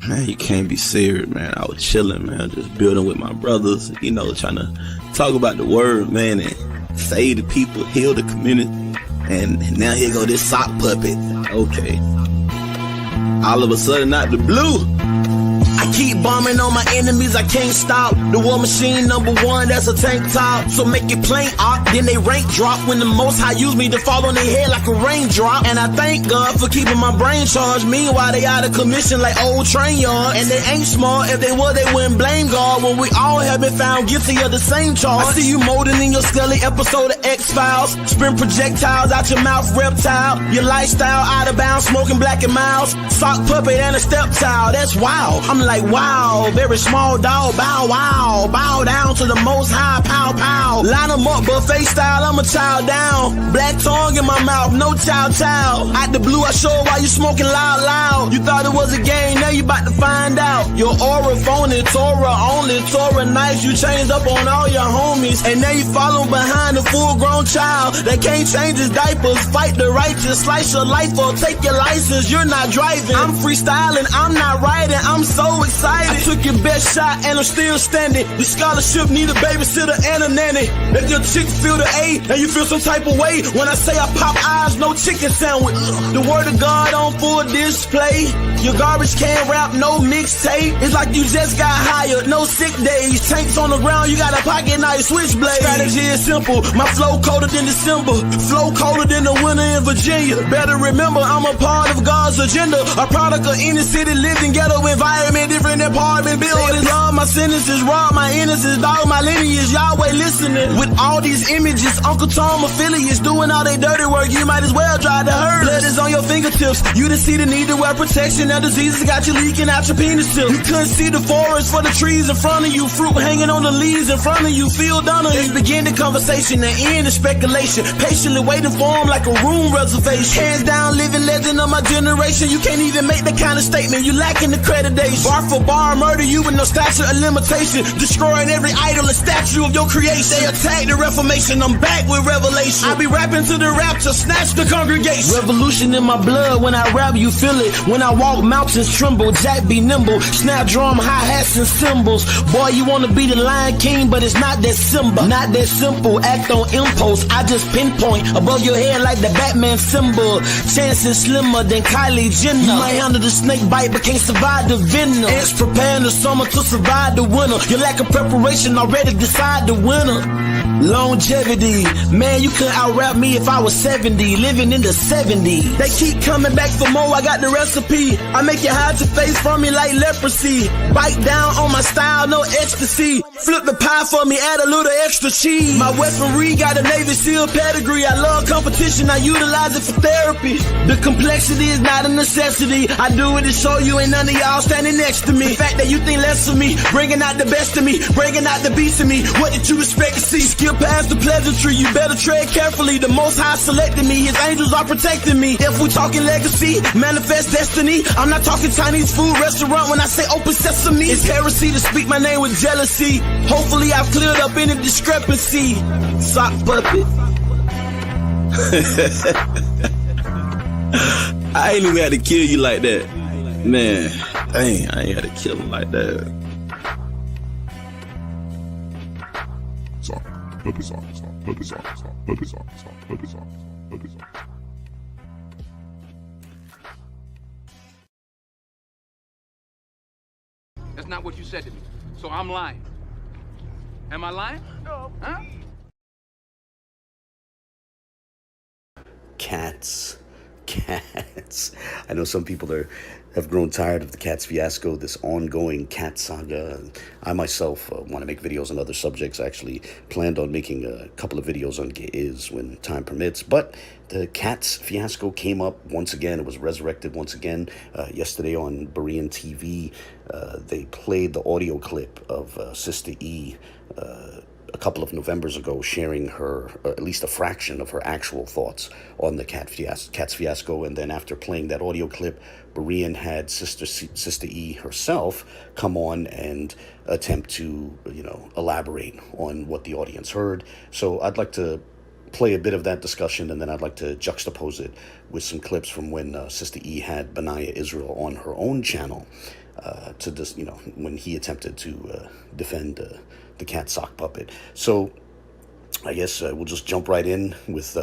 Man, you can't be serious, man. I was chilling, man, just building with my brothers, you know, trying to talk about the word, man, and save the people, heal the community. And now here go this sock puppet. Okay. All of a sudden, out the blue, I keep bombing on my enemies, I can't stop. The war machine #1, that's a tank top. So make it plain, then they rank drop. When the Most High use me to fall on their head like a raindrop. And I thank God for keeping my brain charged. Meanwhile, they out of commission like old train yards. And they ain't smart, if they were, they wouldn't blame God. When we all have been found guilty of the same charge. I see you molding in your scully episode of X-Files. Spin projectiles out your mouth, reptile. Your lifestyle out of bounds, smoking black and miles. Sock puppet and a stepchild, that's wild. I'm like, wow, very small dog, bow wow. Bow down to the Most High, pow pow. Line them up, buffet style, I'm a child down. Black tongue in my mouth, no chow chow. Out the blue, I show why you smoking loud loud. You thought it was a game, now you about to find out. Your aura phony, Torah only, Torah nice. You changed up on all your homies, and now you following behind a full-grown child that can't change his diapers. Fight the righteous, slice your life or take your license. You're not driving, I'm freestyling, I'm not writing. I'm so excited. I took your best shot and I'm still standing. The scholarship need a babysitter and a nanny. If your chick feel the A and you feel some type of way when I say I pop eyes, no chicken sandwich. The word of God on full display. Your garbage can rap, no mixtape. It's like you just got hired, no sick days. Tanks on the ground, you got a pocket knife, switchblade. Strategy is simple, my flow colder than December. Flow colder than the winter in Virginia. Better remember, I'm a part of God's agenda. A product of inner city living, ghetto environment, different apartment buildings. Love my sentences, rob my innocence, dog my lineage. Yahweh listening. With all these images, Uncle Tom affiliates doing all they dirty work. You might as well drive the herd. Blood is on your fingertips. You didn't see the need to wear protection. Now diseases got you leaking out your penis tip. You couldn't see the forest for the trees in front of you. Fruit hanging on the leaves in front of you. Feel done. Let's begin the conversation and end the speculation. Patiently waiting for them like a room reservation. Hands down, living legend of my generation. You can't even make that kind of statement. You lacking accreditation. Bar for bar, murder you with no statute of limitation. Destroying every idol and statue of your creation. They attack the Reformation. I'm back with revelation. I be rapping to the rapture, snatch the congregation. Revolution in my blood. When I rap, you feel it. When I walk, mountains tremble. Jack be nimble. Snap drum, hi-hats and cymbals. Boy, you wanna be the Lion King, but it's not that Simba. Not that simple. Act on impulse. I just pinpoint above your head like the Batman symbol. Chances slimmer than Kylie Jenner. You might handle the snake bite, but can't survive the venom. Ants preparing the summer to survive the winter. Your lack of preparation already decide the winner. Longevity, man, you couldn't out-rap me if I was 70, living in the 70s. They keep coming back for more, I got the recipe. I make you hide your face from me like leprosy. Bite down on my style, no ecstasy. Flip the pie for me, add a little extra cheese. My weaponry got a Navy SEAL pedigree. I love competition, I utilize it for therapy. The complexity is not a necessity. I do it to show you ain't none of y'all standing next to me. The fact that you think less of me, bringing out the best of me, bringing out the beast of me. What did you expect to see? Skill past the pleasantry, you better tread carefully. The Most High selected me, His angels are protecting me. If we talking legacy, manifest destiny, I'm not talking Chinese food restaurant when I say open sesame. It's heresy to speak my name with jealousy. Hopefully I've cleared up any discrepancy. Sock puppet. I ain't even had to kill you like that. Man, dang, I ain't had to kill him like that. That's not what you said to me. So I'm lying. Am I lying? No. Huh? Katz. I know some people have grown tired of the Katz fiasco, this ongoing Katz saga. I myself want to make videos on other subjects. I actually planned on making a couple of videos on Ge'ez when time permits, but the Katz fiasco came up once again. It was resurrected once again yesterday on Berean TV. They played the audio clip of Sista E a couple of Novembers ago, sharing her, at least a fraction of her actual thoughts on the Katz fiasco. And then after playing that audio clip, Berean had Sista E herself come on and attempt to, elaborate on what the audience heard. So I'd like to play a bit of that discussion, and then I'd like to juxtapose it with some clips from when Sista E had Benayah Israel on her own channel. to this, when he attempted to defend the cat sock puppet. So I guess we'll just jump right in with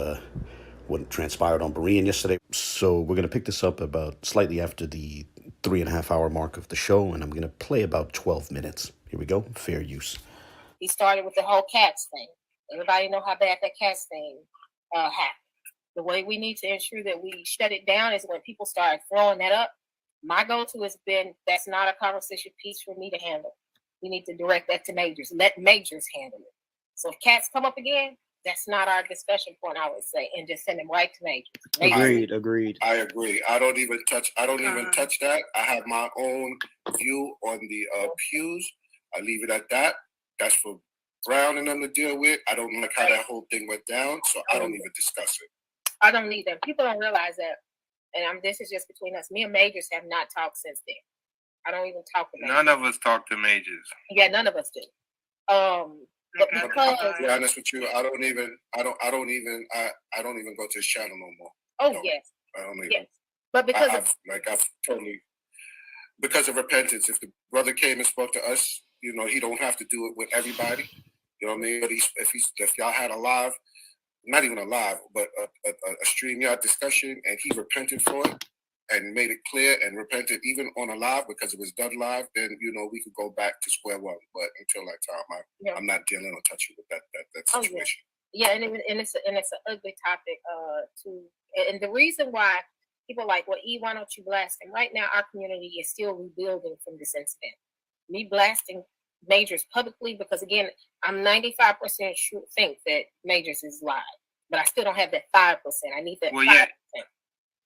what transpired on Berean yesterday. So we're going to pick this up about slightly after the 3.5 hour mark of the show, and I'm going to play about 12 minutes. Here we go. Fair use. He started with the whole Katz thing. Everybody know how bad that Katz thing happened. The way we need to ensure that we shut it down is when people start throwing that up. My go-to has been, that's not a conversation piece for me to handle. We need to direct that to majors. Let majors handle it. So if Katz come up again, that's not our discussion point, I would say, and just send them right to majors. Agreed. I agree. I don't even touch that. I have my own view on the Pews. I leave it at that. That's for Brown and them to deal with. I don't like how that whole thing went down, so I don't even discuss it. I don't need that. People don't realize that. And this is just between us. Me and majors have not talked since then. I don't even talk to majors. None of us talk to majors. Yeah, none of us do. But because to be honest with you, I don't even go to his channel no more. Oh no, yes. I don't even. Yes. But because I've totally, because of repentance. If the brother came and spoke to us, he don't have to do it with everybody. You know what I mean? But if y'all had a live, not even a live, but a StreamYard discussion, and he repented for it and made it clear and repented even on a live because it was done live, then we could go back to square one. But until that time, I'm not dealing or touching with that situation. Yeah, and it's an ugly topic too. And the reason why people are like, well, E, why don't you blast him? Right now, our community is still rebuilding from this incident. Me blasting majors publicly, because again, I'm 95% sure think that majors is live, but I still don't have that 5%. I need that 5%. Yeah.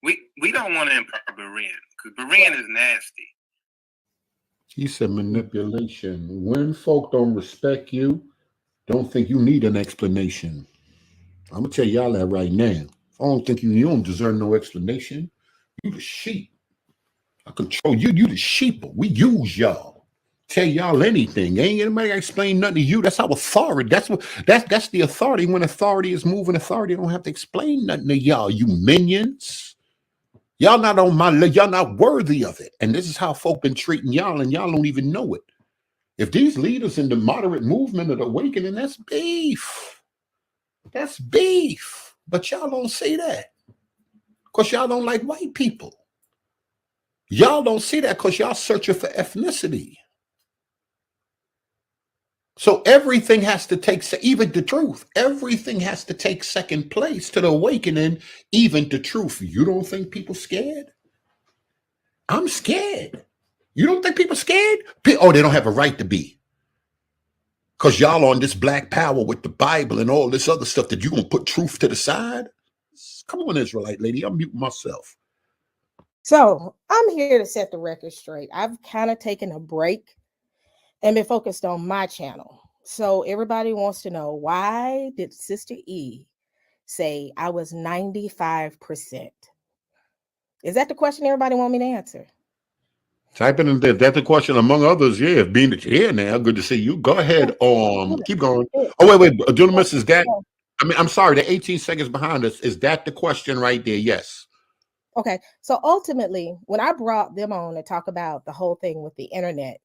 We don't want to impact Berean, because Berean is nasty. He said manipulation. When folk don't respect you, don't think you need an explanation. I'm gonna tell y'all that right now. I don't think you don't deserve no explanation. You the sheep. I control you. You the sheep. We use y'all. Tell y'all anything. Ain't anybody explain nothing to you. That's our authority. That's the authority. When authority is moving, authority don't have to explain nothing to y'all. You minions. Y'all not on my list. Y'all not worthy of it. And this is how folk been treating y'all, and y'all don't even know it. If these leaders in the moderate movement of the awakening, that's beef. That's beef. But y'all don't say that because y'all don't like white people. Y'all don't see that because y'all searching for ethnicity. So everything has to take, even the truth, everything has to take second place to the awakening, even the truth. You don't think people scared? I'm scared. You don't think people scared? Oh, they don't have a right to be. Because y'all on this black power with the Bible and all this other stuff that you going to put truth to the side? Come on, Israelite lady. I'm muting myself. So I'm here to set the record straight. I've kind of taken a break and been focused on my channel. So everybody wants to know, why did Sister E say I was 95%? Is that the question everybody want me to answer? Type it in there. That's the question among others. Yeah, being that you're here now, good to see you. Go ahead. Keep going. Oh, wait. Gentlemen, is that, I'm sorry, the 18 seconds behind us. Is that the question right there? Yes. Okay. So ultimately, when I brought them on to talk about the whole thing with the internet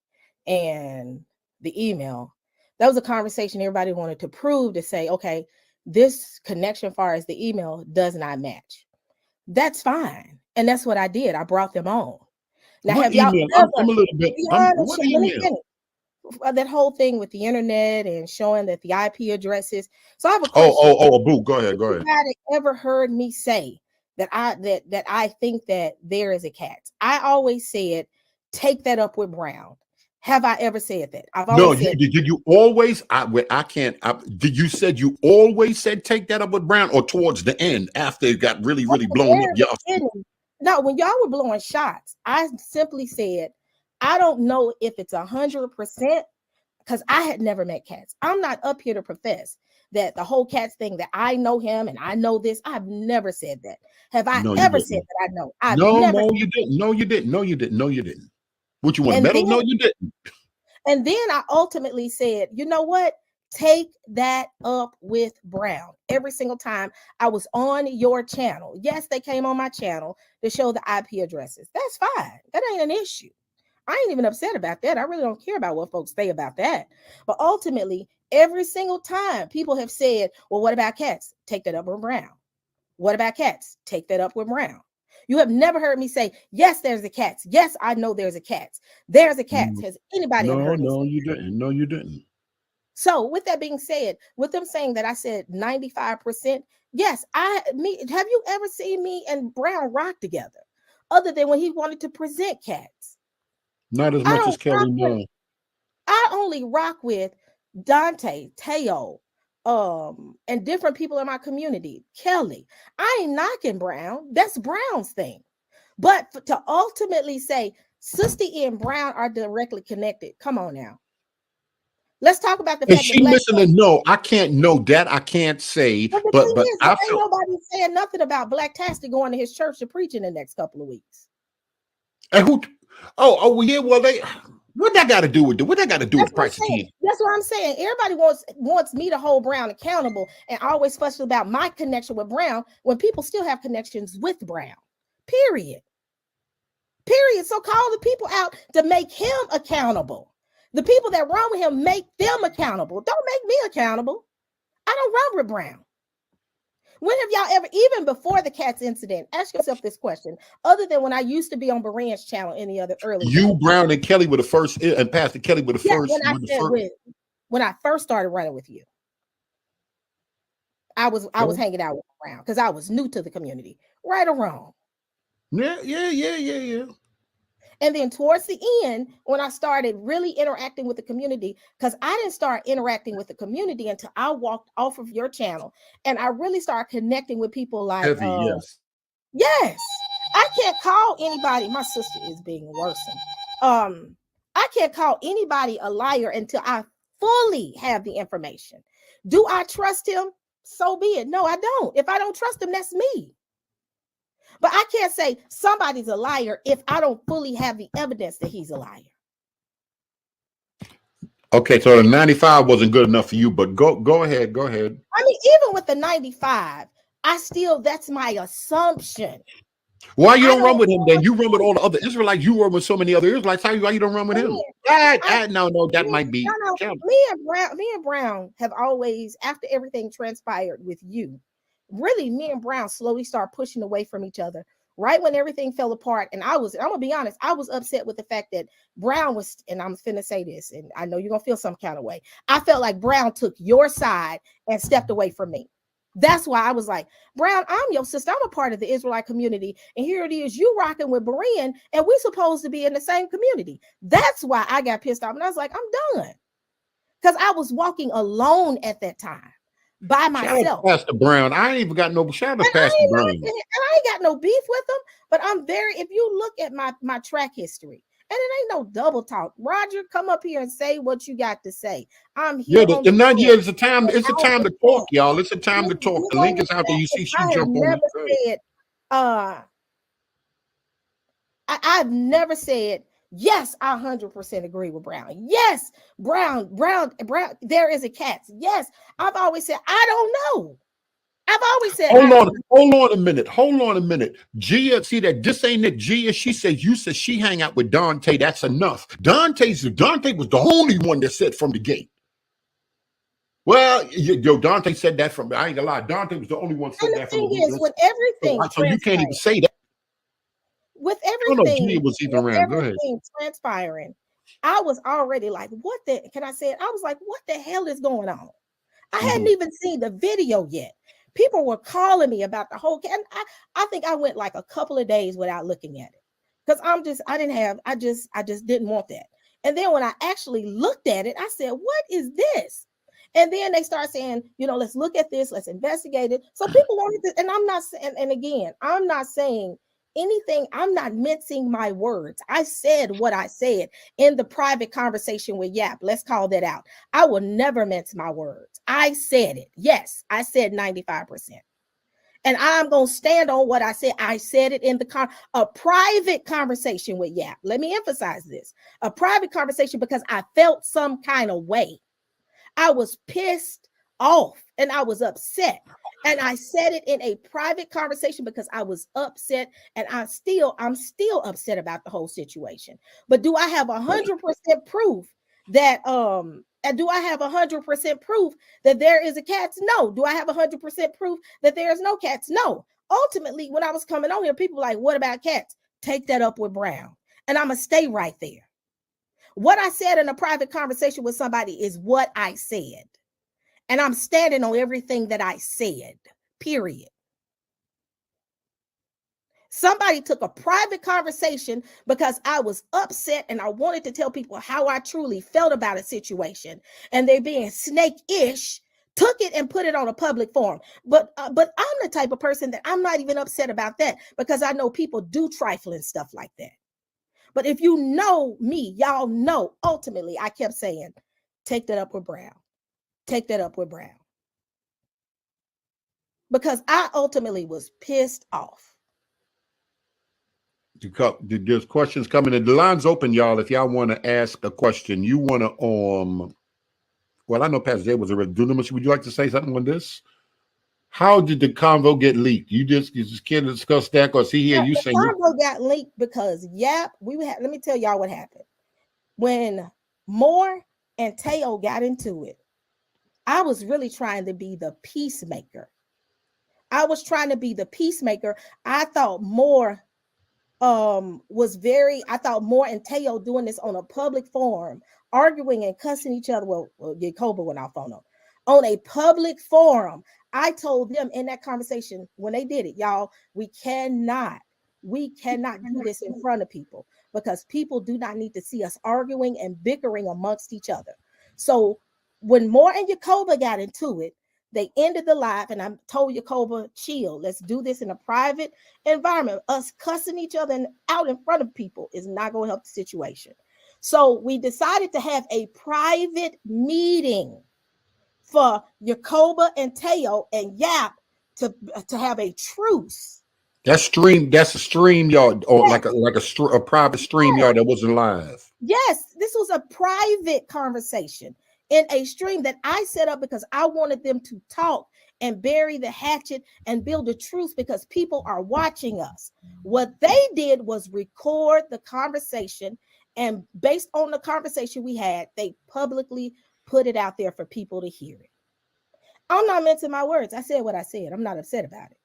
and the email, that was a conversation everybody wanted to prove, to say, okay, this connection, far as the email, does not match. That's fine. And that's what I did. I brought them on. Now, what have y'all email? ever, I'm a little bit. What email? That whole thing with the internet and showing that the IP addresses. So I have a question. Boo. Go ahead. Anybody ever heard me say that I think that there is a Katz? I always said, take that up with Brown. Have I ever said that? I've always said. Did you always? I can't. Did you said you always said take that up with Brown, or towards the end after it got really blown up? Y'all. No, when y'all were blowing shots, I simply said, I don't know if it's 100%, because I had never met Katz. I'm not up here to profess that the whole Katz thing, that I know him and I know this. I've never said that. Have I ever said that I know? No, you didn't. No, you didn't. What, you want a medal? No, you didn't. And then I ultimately said, you know what? Take that up with Brown. Every single time I was on your channel. Yes, they came on my channel to show the IP addresses. That's fine. That ain't an issue. I ain't even upset about that. I really don't care about what folks say about that. But ultimately, every single time people have said, well, what about Katz? Take that up with Brown. What about Katz? Take that up with Brown. You have never heard me say, yes, there's a Katz. Yes, I know there's a Katz. There's a Katz. Has anybody ever heard me say you didn't. No, you didn't. So with that being said, with them saying that I said 95%, yes, have you ever seen me and Brown rock together? Other than when he wanted to present Katz. Not as much as Kelly, no. I only rock with Dante, Teo, and different people in my community. Kelly. I ain't knocking Brown. That's Brown's thing. But to ultimately say Sista and Brown are directly connected. Come on now. Let's talk about the fact she listening. No, I can't know that. I can't say. But ain't nobody saying nothing about Black Tasty going to his church to preach in the next couple of weeks. And who? Oh, yeah. Well, what that got to do with what that got to do with price of tea? That's what I'm saying. Everybody wants me to hold Brown accountable and always fuss about my connection with Brown when people still have connections with Brown. Period. So call the people out to make him accountable. The people that run with him, make them accountable. Don't make me accountable. I don't run with Brown. When have y'all ever, even before the Katz incident, ask yourself this question, other than when I used to be on Berean's channel any other early you, days. Brown, and Kelly were the first, and Pastor Kelly were the first. When I first started running with you, I was hanging out with Brown because I was new to the community, right or wrong. Yeah. And then towards the end, when I started really interacting with the community, because I didn't start interacting with the community until I walked off of your channel, and I really started connecting with people like, yes, I can't call anybody. My sister is being worsened. I can't call anybody a liar until I fully have the information. Do I trust him? So be it. No, I don't. If I don't trust him, that's me. But I can't say somebody's a liar if I don't fully have the evidence that he's a liar. Okay, so the 95 wasn't good enough for you, but go ahead. I mean, even with the 95, that's my assumption. Why you don't run with him then? You run with all the other Israelites. You run with so many other Israelites. Why you don't run with him? That might be. Me and Brown have always, after everything transpired with you, really, me and Brown slowly started pushing away from each other right when everything fell apart. And I'm gonna be honest, I was upset with the fact that Brown was, and I'm finna say this, and I know you're gonna feel some kind of way. I felt like Brown took your side and stepped away from me. That's why I was like, Brown, I'm your sister. I'm a part of the Israelite community. And here it is, you rocking with Berean, and we're supposed to be in the same community. That's why I got pissed off. And I was like, I'm done. Because I was walking alone at that time. By myself. Pastor Brown, I ain't even got no shout out Pastor Brown. And I ain't got no beef with them, but if you look at my track history, and it ain't no double talk. Roger, come up here and say what you got to say. I'm here. It's a time to talk, y'all. It's a time to talk. The link is out there. You see, she jumped on. I've never said, yes, I 100% agree with Brown. Yes, Brown, there is a Katz. Yes, I've always said, I don't know. I've always said, hold on a minute. Gia, see that this ain't it. Gia, she said, you said she hang out with Dante. That's enough. Dante was the only one that said from the gate. Well, Dante said that from, I ain't gonna lie. Dante was the only one said that from the gate. And the thing is, with everything, so you can't even say that. With everything, was even around. Go ahead. Transpiring, I was already like, what the, can I say it? I was like, what the hell is going on? I hadn't even seen the video yet. People were calling me about the whole, and I think I went like a couple of days without looking at it. Because I just didn't want that. And then when I actually looked at it, I said, what is this? And then they start saying, let's look at this, let's investigate it. So people wanted to, and I'm not saying, and again, I'm not saying anything, I'm not mincing my words. I said what I said in the private conversation with YAP. Let's call that out. I will never mince my words. I said it. Yes, I said 95%. And I'm going to stand on what I said. I said it in a private conversation with YAP. Let me emphasize this. A private conversation because I felt some kind of way. I was pissed off and I was upset. And I said it in a private conversation because I was upset, and I'm still upset about the whole situation. But do I have 100% proof that and do I have 100% proof that there is a Katz? No. Do I have 100% proof that there is no Katz? No. Ultimately, when I was coming on here, people were like, what about Katz? Take that up with Brown. And I'm gonna stay right there. What I said in a private conversation with somebody is what I said. And I'm standing on everything that I said, period. Somebody took a private conversation because I was upset and I wanted to tell people how I truly felt about a situation, and they being snake-ish, took it and put it on a public forum. But I'm the type of person that I'm not even upset about that, because I know people do trifling stuff like that. But if you know me, y'all know ultimately I kept saying, take that up with Brown. Take that up with Brown. Because I ultimately was pissed off. There's questions coming in. The line's open, y'all. If y'all want to ask a question, you want to well, I know Pastor Jay was already doing this. Would you like to say something on this? How did the convo get leaked? You just can't discuss that, because he here, you saying the convo got leaked because YAP. Let me tell y'all what happened. When Moor and Teo got into it, I was really trying to be the peacemaker. I thought Moor I thought Moor and Teo doing this on a public forum, arguing and cussing each other. Well, Jacoba went off on a public forum. I told them in that conversation when they did it, y'all, we cannot do this in front of people, because people do not need to see us arguing and bickering amongst each other. So when Moor and Jacoba got into it, they ended the live, and I told Jacoba, chill, let's do this in a private environment. Us cussing each other and out in front of people is not going to help the situation. So we decided to have a private meeting for Jacoba and Teo and YAP to have a truce. that's a stream yard, or yes, like a private stream yard that wasn't live. Yes, this was a private conversation in a stream that I set up because I wanted them to talk and bury the hatchet and build a truce, because people are watching us. What they did was record the conversation, and based on the conversation we had, they publicly put it out there for people to hear it. I'm not mincing my words. I said what I said. I'm not upset about it.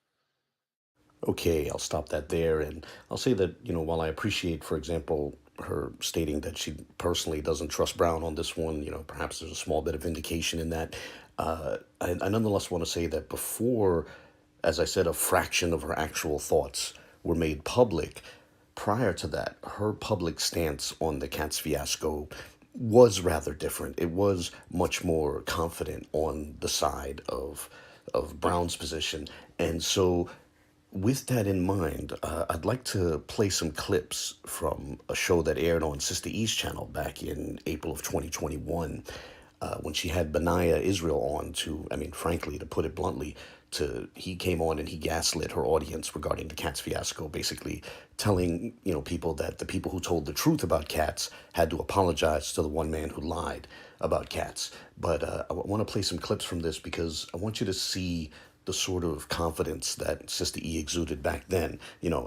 Okay, I'll stop that there. And I'll say that, while I appreciate, for example, her stating that she personally doesn't trust Brown on this one, perhaps there's a small bit of vindication in that. I nonetheless want to say that before, as I said, a fraction of her actual thoughts were made public, prior to that, her public stance on the Katz fiasco was rather different. It was much more confident on the side of Brown's position. And so with that in mind, I'd like to play some clips from a show that aired on Sista E's channel back in April of 2021, when she had Benayah Israel on frankly, to put it bluntly, he came on and he gaslit her audience regarding the Katz fiasco, basically telling, people that the people who told the truth about Katz had to apologize to the one man who lied about Katz. But I want to play some clips from this because I want you to see the sort of confidence that Sista E exuded back then.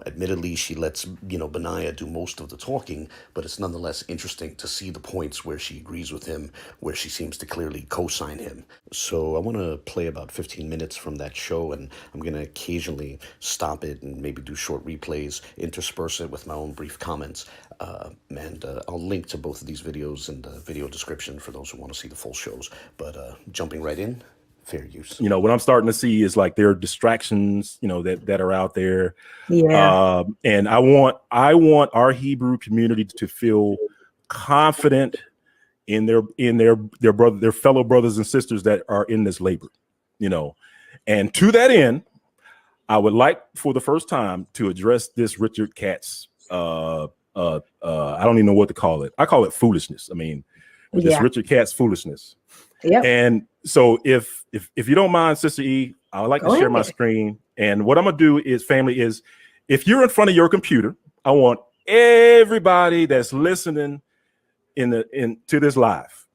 Admittedly, she lets, Benayah do most of the talking, but it's nonetheless interesting to see the points where she agrees with him, where she seems to clearly co-sign him. So I want to play about 15 minutes from that show, and I'm going to occasionally stop it and maybe do short replays, intersperse it with my own brief comments. And I'll link to both of these videos in the video description for those who want to see the full shows. But jumping right in, fair use. What I'm starting to see is like there are distractions, that are out there. Yeah. And I want our Hebrew community to feel confident in their fellow brothers and sisters that are in this labor, And to that end, I would like for the first time to address this Richard Katz. I don't even know what to call it. I call it foolishness. This Richard Katz foolishness. Yeah. And so if you don't mind, Sister E, I would like to share my screen. And what I'm gonna do is, family, is if you're in front of your computer, I want everybody that's listening to this live.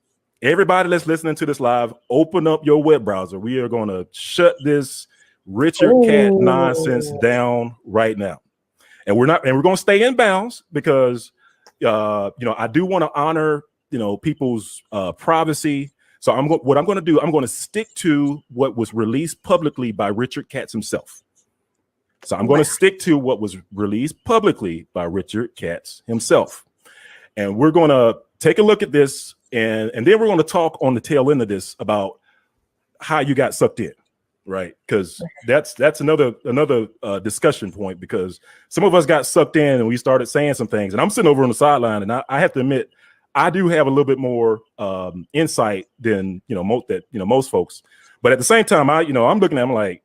Everybody that's listening to this live, open up your web browser. We are gonna shut this Richard Katz nonsense down right now. And we're going to stay in bounds because, I do want to honor, people's privacy. So what I'm going to do, I'm going to stick to what was released publicly by Richard Katz himself. So I'm going to stick to what was released publicly by Richard Katz himself. And we're going to take a look at this, and then we're going to talk on the tail end of this about how you got sucked in, right? Because that's another discussion point, because some of us got sucked in and we started saying some things. And I'm sitting over on the sideline, and I have to admit, I do have a little bit more insight than most folks. But at the same time, I'm looking at them like,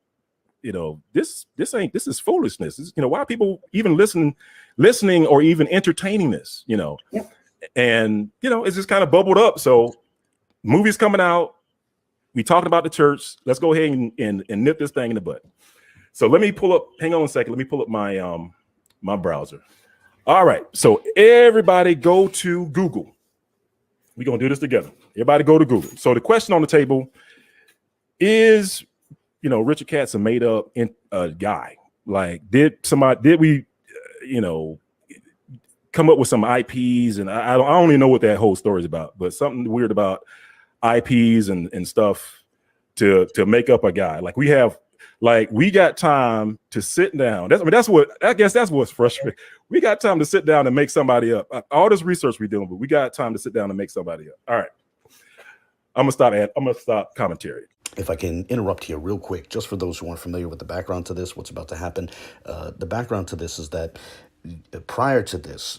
this is foolishness. Why are people even listening or even entertaining this? Yep. And it's just kind of bubbled up. So movies coming out, we talking about the church. Let's go ahead and nip this thing in the butt. So let me pull up. Hang on a second. Let me pull up my my browser. All right. So everybody go to Google. We're gonna do this together. Everybody go to Google. So the question on the table is, Richard Katz a made up guy? Like, did we, come up with some IPs? And I don't even know what that whole story is about, but something weird about IPs and stuff to make up a guy. Like, we got time to sit down. That's what's frustrating. We got time to sit down and make somebody up. All this research we're doing, but we got time to sit down and make somebody up. All right. I'm gonna stop commentary. If I can interrupt here real quick, just for those who aren't familiar with the background to this, what's about to happen. The background to this is that prior to this,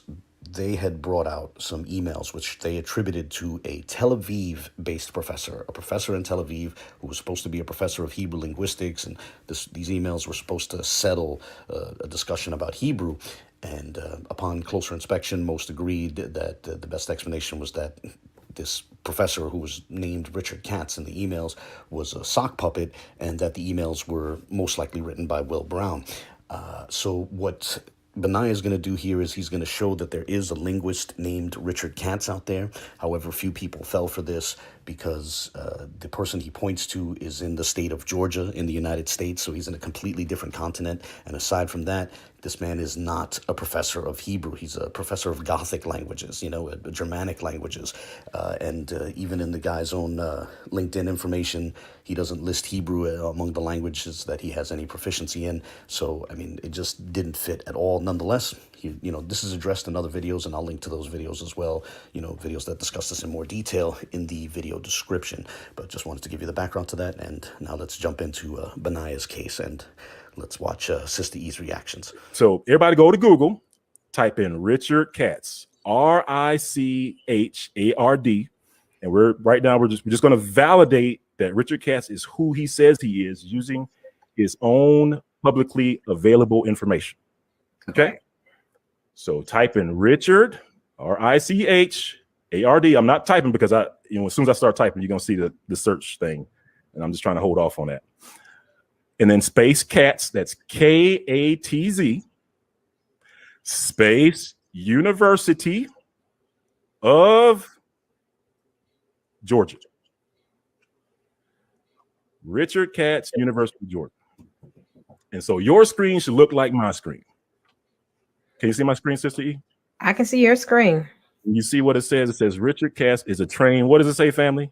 they had brought out some emails which they attributed to a Tel Aviv-based professor, a professor in Tel Aviv who was supposed to be a professor of Hebrew linguistics, and these emails were supposed to settle a discussion about Hebrew. And upon closer inspection, most agreed that the best explanation was that this professor, who was named Richard Katz in the emails, was a sock puppet, and that the emails were most likely written by Will Brown. So what Benayah is going to do here is he's going to show that there is a linguist named Richard Katz out there. However, few people fell for this because the person he points to is in the state of Georgia in the United States, so he's in a completely different continent. And aside from that, this man is not a professor of Hebrew. He's a professor of Gothic languages, Germanic languages. And even in the guy's own LinkedIn information, he doesn't list Hebrew among the languages that he has any proficiency in. So, it just didn't fit at all. Nonetheless, this is addressed in other videos, and I'll link to those videos as well, videos that discuss this in more detail in the video description. But just wanted to give you the background to that. And now let's jump into Benayah's case, and let's watch Sista E's reactions. So everybody go to Google, type in Richard Katz, Richard, and we're just going to validate that Richard Katz is who he says he is using his own publicly available information. Okay. So type in Richard, Richard. I'm not typing because as soon as I start typing, you're going to see the search thing, and I'm just trying to hold off on that. And then space Katz, that's Katz, space University of Georgia. Richard Katz, University of Georgia. And so your screen should look like my screen. Can you see my screen, Sister E? I can see your screen. You see what it says? It says Richard Katz is a trained, what does it say, family?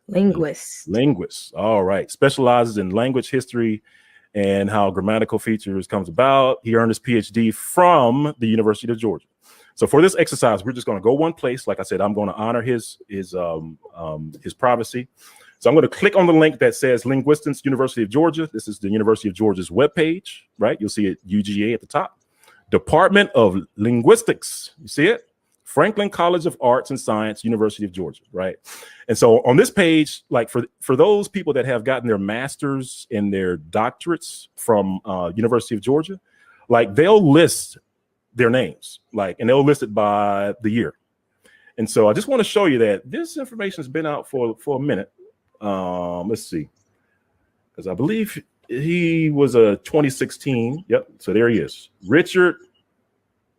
Linguist. All right. Specializes in language history and how grammatical features comes about. He earned his PhD from the University of Georgia. So for this exercise, we're just going to go one place. Like I said, I'm going to honor his privacy. So I'm going to click on the link that says Linguistics, University of Georgia. This is the University of Georgia's webpage, right? You'll see it, UGA at the top. Department of Linguistics. You see it? Franklin College of Arts and Science, University of Georgia, right? And so on this page, like for those people that have gotten their masters and their doctorates from University of Georgia, like they'll list their names, and they'll list it by the year. And so I just want to show you that this information has been out for a minute. Let's see, because I believe he was a 2016. Yep. So there he is, Richard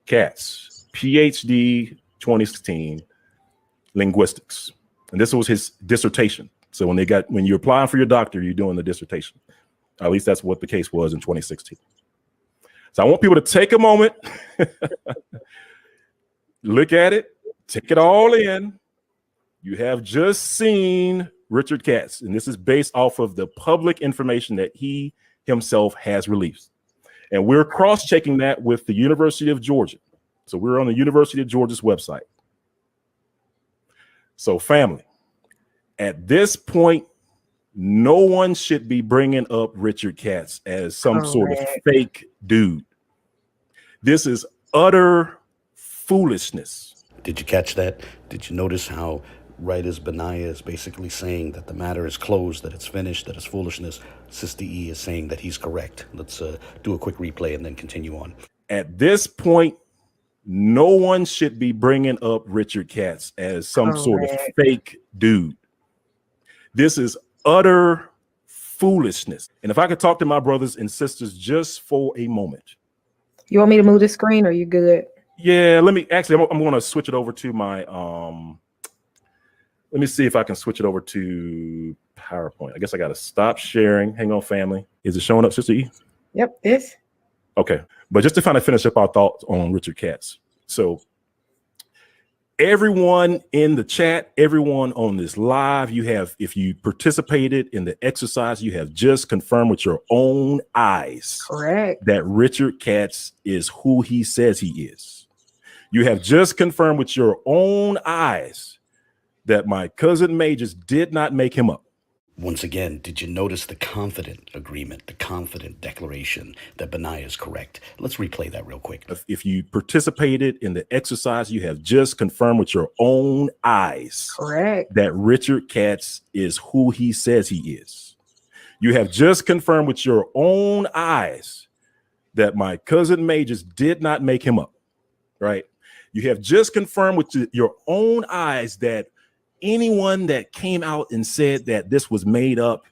Katz, PhD, 2016, linguistics, and this was his dissertation. So when you're applying for your doctor, you're doing the dissertation. At least that's what the case was in 2016. So I want people to take a moment, look at it, take it all in. You have just seen Richard Katz, and this is based off of the public information that he himself has released. And we're cross-checking that with the University of Georgia. So we're on the University of Georgia's website. So family, at this point, no one should be bringing up Richard Katz as some sort of fake dude. This is utter foolishness. Did you catch that? Did you notice how right as Benayah is basically saying that the matter is closed, that it's finished, that it's foolishness, Sista E is saying that he's correct. Let's do a quick replay and then continue on. At this point, no one should be bringing up Richard Katz as some sort of fake dude. This is utter foolishness. And if I could talk to my brothers and sisters just for a moment. You want me to move the screen or you good? Yeah, let me actually, I'm going to switch it over to my, let me see if I can switch it over to PowerPoint. I guess I got to stop sharing. Hang on, family. Is it showing up, Sister E? Yep, this. Okay. But just to kind of finish up our thoughts on Richard Katz. So everyone in the chat, everyone on this live, you have, if you participated in the exercise, you have just confirmed with your own eyes that Richard Katz is who he says he is. You have just confirmed with your own eyes that my cousin Majors did not make him up. Once again, did you notice the confident agreement, the confident declaration that Benayah is correct? Let's replay that real quick. If you participated in the exercise, you have just confirmed with your own eyes that Richard Katz is who he says he is. You have just confirmed with your own eyes that my cousin Majors did not make him up, right? You have just confirmed with your own eyes that anyone that came out and said that this was made up,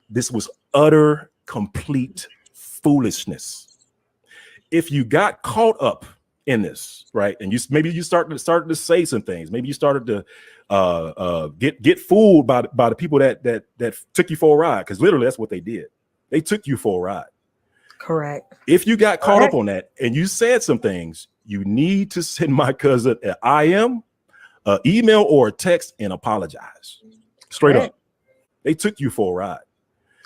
this was utter, complete foolishness. If you got caught up in this, right, and maybe you started to say some things, maybe you started to get fooled by the people that took you for a ride, because literally that's what they did. They took you for a ride. Correct. If you got caught up on that and you said some things, you need to send my cousin an IM, an email or a text and apologize. Straight up. They took you for a ride.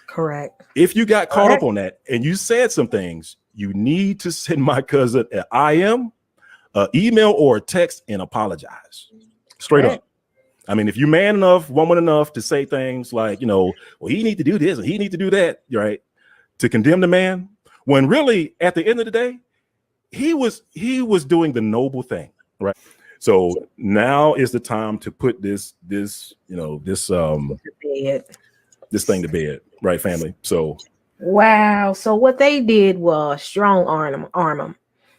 Correct. If you got caught up on that and you said some things, you need to send my cousin an IM, an email or a text and apologize. Straight up. I mean, if you're man enough, woman enough to say things like, you know, well, he need to do this and he need to do that, right? To condemn the man, when really at the end of the day, he was doing the noble thing, right? So now is the time to put this thing to bed, right, family? So wow. So what they did was strong arm them.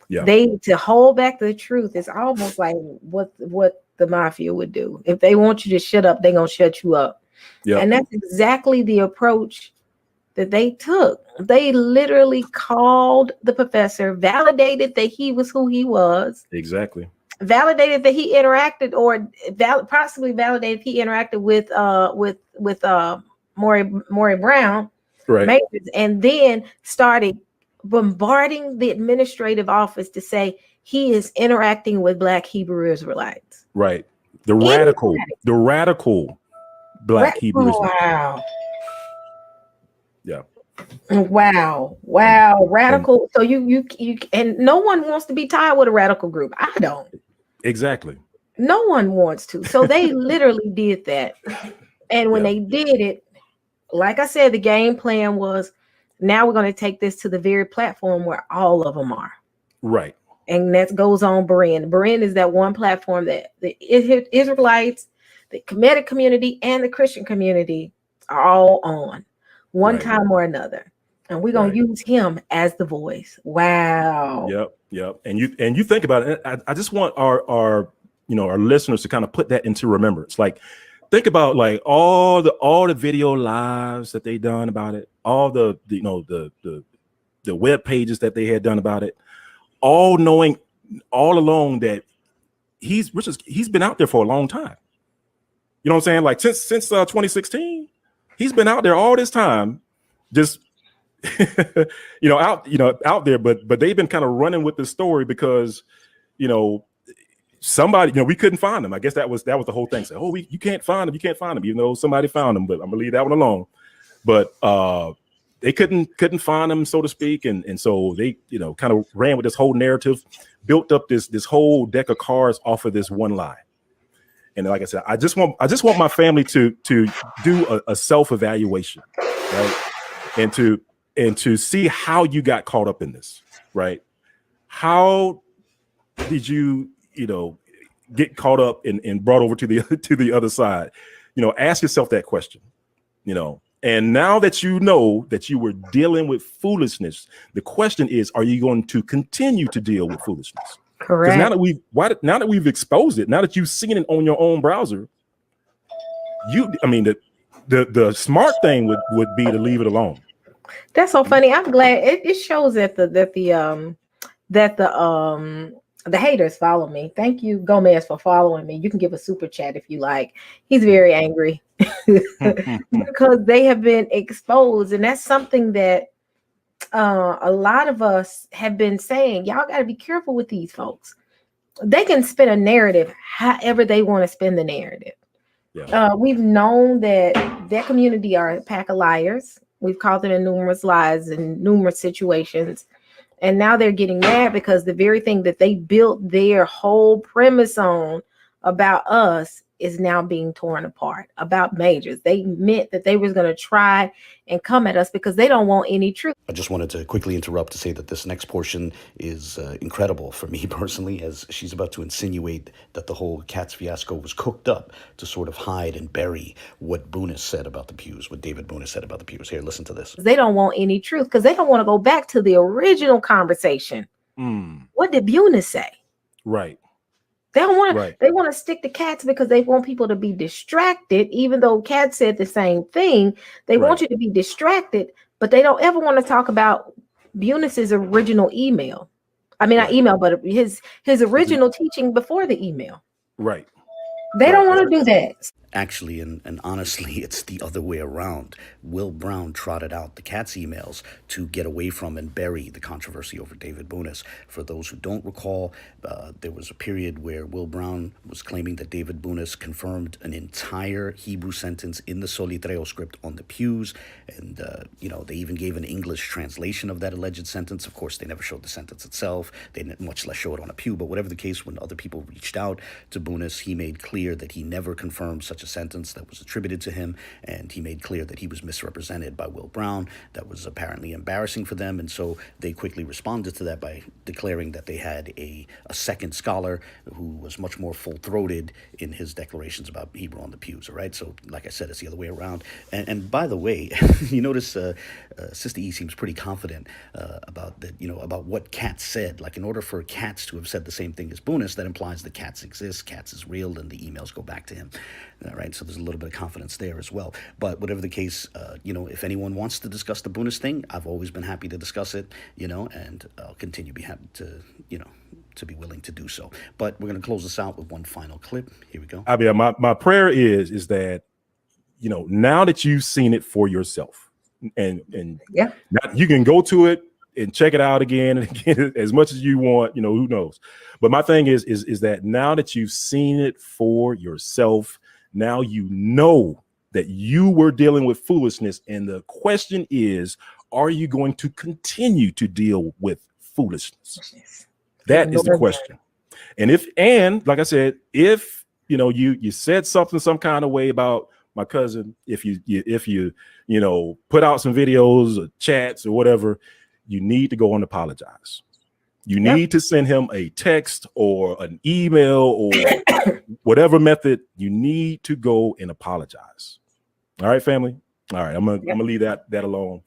Yeah. To hold back the truth is almost like what the mafia would do. If they want you to shut up, they're gonna shut you up. Yeah. And that's exactly the approach that they took. They literally called the professor, validated that he was who he was. Exactly. Validated that he interacted, or possibly validated he interacted with Maury Brown, right? Majors, and then started bombarding the administrative office to say he is interacting with Black Hebrew Israelites. Right. The radical Black Hebrew Israelites. Wow. Yeah. Wow. Radical. So you and no one wants to be tied with a radical group. I don't. Exactly. No one wants to. So they literally did that. And when they did it, like I said, the game plan was, now we're going to take this to the very platform where all of them are. Right. And that goes on Berean. Berean is that one platform that the Israelites, the Kemetic community, and the Christian community are all on one time or another. And we're going to use him as the voice. Wow. Yep. And you think about it. I just want our listeners to kind of put that into remembrance. Like, think about like all the video lives that they done about it, all the web pages that they had done about it, all knowing all along that he's been out there for a long time. You know what I'm saying? Like since 2016, he's been out there all this time, just out there, but they've been kind of running with the story because, somebody, we couldn't find them. I guess that was the whole thing. Say, you can't find them, even though somebody found them. But I'm gonna leave that one alone. But they couldn't find them, so to speak, and so they kind of ran with this whole narrative, built up this whole deck of cards off of this one lie. And like I said, I just want my family to do a self-evaluation, right? And to see how you got caught up in this, right? How did you, get caught up and brought over to the other side? Ask yourself that question, And now that you know that you were dealing with foolishness, the question is, are you going to continue to deal with foolishness? Correct. Because now that we've exposed it, now that you've seen it on your own browser, the smart thing would be to leave it alone. That's so funny. I'm glad it shows that the haters follow me. Thank you, Gomez, for following me. You can give a super chat if you like. He's very angry because they have been exposed, and that's something that a lot of us have been saying. Y'all got to be careful with these folks. They can spin a narrative however they want to spin the narrative. Yeah. We've known that community are a pack of liars. We've called them in numerous lies in numerous situations. And now they're getting mad because the very thing that they built their whole premise on about us is now being torn apart about majors. They meant that they was going to try and come at us because they don't want any truth. I just wanted to quickly interrupt to say that this next portion is incredible for me personally, as she's about to insinuate that the whole Katz fiasco was cooked up to sort of hide and bury what Boonis said about the Pews, what David Boonis said about the Pews. Here, listen to this. They don't want any truth because they don't want to go back to the original conversation. What did Boonis say? Right. They don't want to. They want to stick to Katz because they want people to be distracted. Even though Katz said the same thing, they want you to be distracted, but they don't ever want to talk about Boonis's original email. I mean, not email, but his original teaching before the email. Right. They don't want to do that. Actually, and honestly, it's the other way around. Will Brown trotted out the Katz emails to get away from and bury the controversy over David Boonis. For those who don't recall, there was a period where Will Brown was claiming that David Boonis confirmed an entire Hebrew sentence in the Solitreo script on the Pews. And, they even gave an English translation of that alleged sentence. Of course, they never showed the sentence itself. They didn't much less show it on a pew. But whatever the case, when other people reached out to Boonis, he made clear that he never confirmed such a sentence that was attributed to him, and he made clear that he was misrepresented by Will Brown. That was apparently embarrassing for them, and so they quickly responded to that by declaring that they had a second scholar who was much more full-throated in his declarations about Hebrew on the Pews. All right, so like I said, it's the other way around. And by the way, you notice Sista E seems pretty confident about that. About what Katz said. Like, in order for Katz to have said the same thing as Boonis, that implies that Katz exists, Katz is real, and the emails go back to him. All right, so there's a little bit of confidence there as well. But whatever the case, if anyone wants to discuss the Boonis thing, I've always been happy to discuss it, and I'll continue to be happy to, to be willing to do so. But we're going to close this out with one final clip. Here we go. I mean, my prayer is that, now that you've seen it for yourself, and yeah, you can go to it and check it out again and again as much as you want, who knows. But my thing is that now that you've seen it for yourself, now you know that you were dealing with foolishness. And the question is, are you going to continue to deal with foolishness? That is the question. And like I said, if you said something some kind of way about my cousin, if you put out some videos or chats or whatever, you need to go and apologize. You need to send him a text or an email or whatever method. You need to go and apologize. All right, family. All right, I'm gonna leave that alone.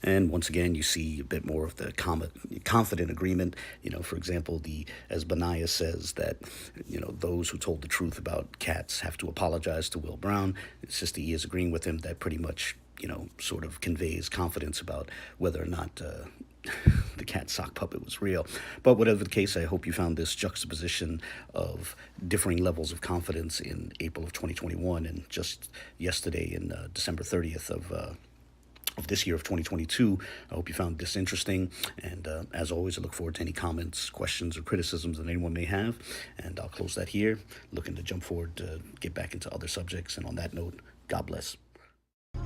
And once again, you see a bit more of the confident agreement. For example, as Benayah says that, those who told the truth about Katz have to apologize to Will Brown. Sista E is agreeing with him. That pretty much, sort of conveys confidence about whether or not the cat sock puppet was real. But whatever the case, I hope you found this juxtaposition of differing levels of confidence in April of 2021 and just yesterday in December 30th of of this year of 2022. I hope you found this interesting. And as always, I look forward to any comments, questions, or criticisms that anyone may have. And I'll close that here. Looking to jump forward to get back into other subjects. And on that note, God bless.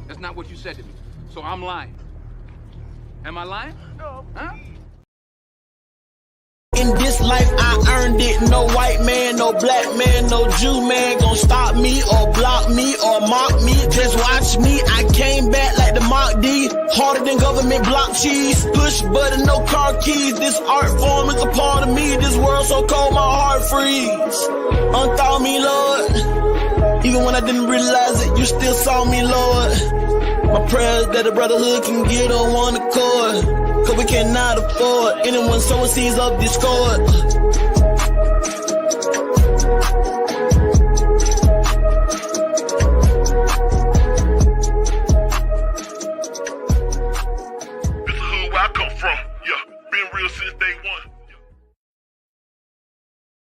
That's not what you said to me. So I'm lying. Am I lying? No. Huh? In this life I earned it. No white man, no black man, no Jew man gon' stop me or block me or mock me. Just watch me, I came back like the Mach D. Harder than government block cheese. Push button, no car keys. This art form is a part of me. This world so cold, my heart freeze. Unthaw me, Lord. Even when I didn't realize it, you still saw me, Lord. My prayers that the brotherhood can get on one accord. Cause we cannot afford anyone sowing seeds of discord.